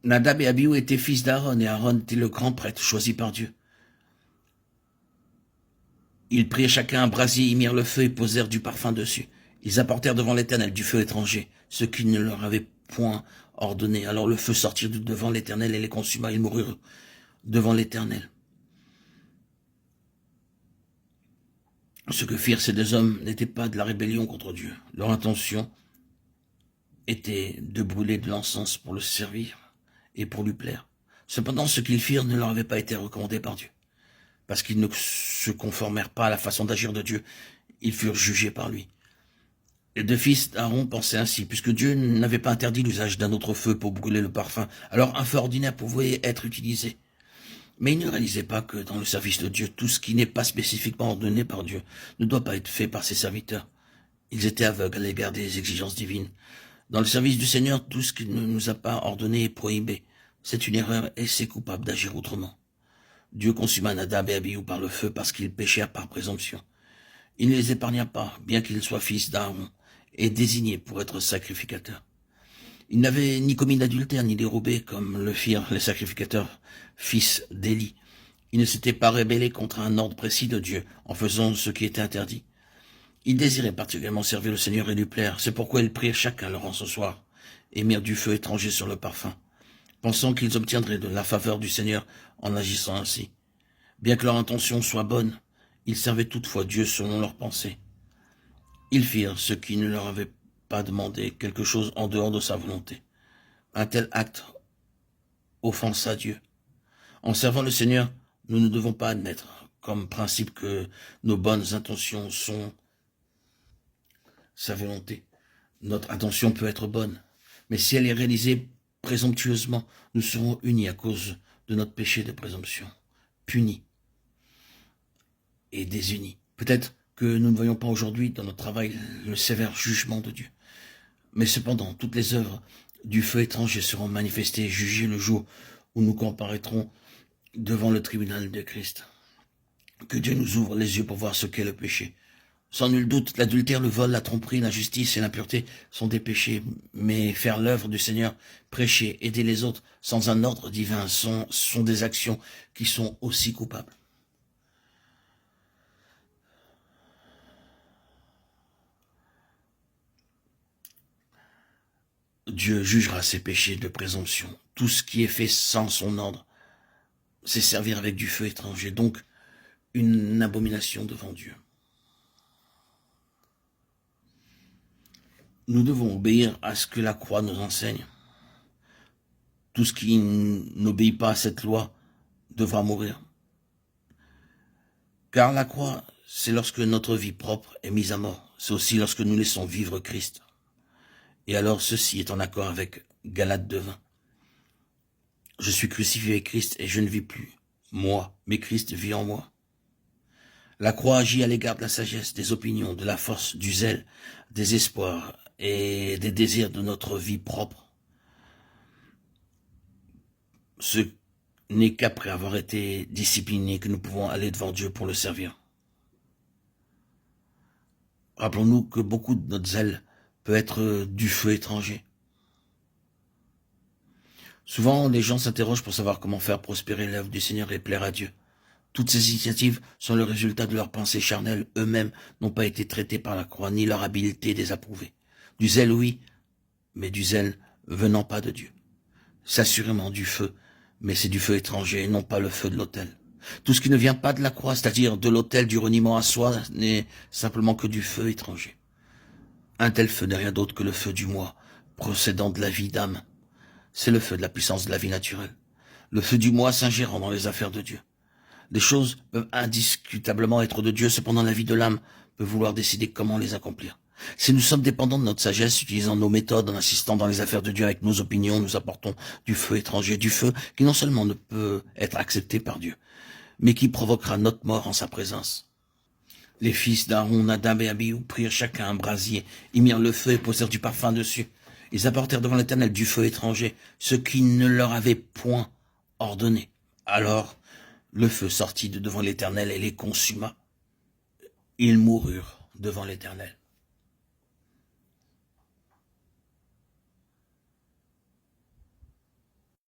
Nadab et Abihu étaient fils d'Aaron, et Aaron était le grand prêtre choisi par Dieu. Ils prirent chacun un brasier, y mirent le feu et posèrent du parfum dessus. Ils apportèrent devant l'Éternel du feu étranger, ce qui ne leur avait point ordonné. Alors le feu sortit de devant l'Éternel et les consuma. Ils moururent devant l'Éternel. Ce que firent ces deux hommes n'était pas de la rébellion contre Dieu. Leur intention était de brûler de l'encens pour le servir et pour lui plaire. Cependant, ce qu'ils firent ne leur avait pas été recommandé par Dieu. Parce qu'ils ne se conformèrent pas à la façon d'agir de Dieu, ils furent jugés par lui. Les deux fils d'Aaron pensaient ainsi, puisque Dieu n'avait pas interdit l'usage d'un autre feu pour brûler le parfum, alors un feu ordinaire pouvait être utilisé. Mais ils ne réalisaient pas que dans le service de Dieu, tout ce qui n'est pas spécifiquement ordonné par Dieu ne doit pas être fait par ses serviteurs. Ils étaient aveugles à l'égard des exigences divines. Dans le service du Seigneur, tout ce qu'il ne nous a pas ordonné est prohibé. C'est une erreur et c'est coupable d'agir autrement. Dieu consuma Nadab et Abihu par le feu parce qu'ils péchèrent par présomption. Il ne les épargna pas, bien qu'ils soient fils d'Aaron et désignés pour être sacrificateurs. Ils n'avaient ni commis d'adultère ni dérobé comme le firent les sacrificateurs, fils d'Élie. Ils ne s'étaient pas rébellés contre un ordre précis de Dieu en faisant ce qui était interdit. Ils désiraient particulièrement servir le Seigneur et lui plaire. C'est pourquoi ils prirent chacun leur encensoir et mirent du feu étranger sur le parfum, pensant qu'ils obtiendraient de la faveur du Seigneur en agissant ainsi. Bien que leur intention soit bonne, ils servaient toutefois Dieu selon leurs pensées. Ils firent ce qui ne leur avait pas demandé, quelque chose en dehors de sa volonté. Un tel acte offensa Dieu. En servant le Seigneur, nous ne devons pas admettre comme principe que nos bonnes intentions sont sa volonté. Notre intention peut être bonne, mais si elle est réalisée présomptueusement, nous serons unis à cause de notre péché de présomption, punis et désunis. Peut-être que nous ne voyons pas aujourd'hui dans notre travail le sévère jugement de Dieu. Mais cependant, toutes les œuvres du feu étranger seront manifestées et jugées le jour où nous comparaîtrons devant le tribunal de Christ. Que Dieu nous ouvre les yeux pour voir ce qu'est le péché. Sans nul doute, l'adultère, le vol, la tromperie, l'injustice et l'impureté sont des péchés, mais faire l'œuvre du Seigneur, prêcher, aider les autres sans un ordre divin sont des actions qui sont aussi coupables. Dieu jugera ses péchés de présomption. Tout ce qui est fait sans son ordre, c'est servir avec du feu étranger, donc une abomination devant Dieu. Nous devons obéir à ce que la croix nous enseigne. Tout ce qui n'obéit pas à cette loi devra mourir. Car la croix, c'est lorsque notre vie propre est mise à mort. C'est aussi lorsque nous laissons vivre Christ. Et alors ceci est en accord avec Galates 2:20. Je suis crucifié avec Christ et je ne vis plus, moi, mais Christ vit en moi. La croix agit à l'égard de la sagesse, des opinions, de la force, du zèle, des espoirs et des désirs de notre vie propre. Ce n'est qu'après avoir été disciplinés que nous pouvons aller devant Dieu pour le servir. Rappelons-nous que beaucoup de notre zèle peut être du feu étranger. Souvent, les gens s'interrogent pour savoir comment faire prospérer l'œuvre du Seigneur et plaire à Dieu. Toutes ces initiatives sont le résultat de leurs pensées charnelles. Eux-mêmes n'ont pas été traités par la croix, ni leur habileté désapprouvée. Du zèle, oui, mais du zèle venant pas de Dieu. C'est assurément du feu, mais c'est du feu étranger et non pas le feu de l'autel. Tout ce qui ne vient pas de la croix, c'est-à-dire de l'autel du reniement à soi, n'est simplement que du feu étranger. Un tel feu n'est rien d'autre que le feu du moi, procédant de la vie d'âme. C'est le feu de la puissance de la vie naturelle. Le feu du moi s'ingérant dans les affaires de Dieu. Les choses peuvent indiscutablement être de Dieu, cependant la vie de l'âme peut vouloir décider comment les accomplir. Si nous sommes dépendants de notre sagesse, utilisant nos méthodes, en insistant dans les affaires de Dieu avec nos opinions, nous apportons du feu étranger, du feu qui non seulement ne peut être accepté par Dieu, mais qui provoquera notre mort en sa présence. Les fils d'Aaron, Nadab et Abihu prirent chacun un brasier, y mirent le feu et posèrent du parfum dessus. Ils apportèrent devant l'Éternel du feu étranger, ce qui ne leur avait point ordonné. Alors, le feu sortit de devant l'Éternel et les consuma. Ils moururent devant l'Éternel.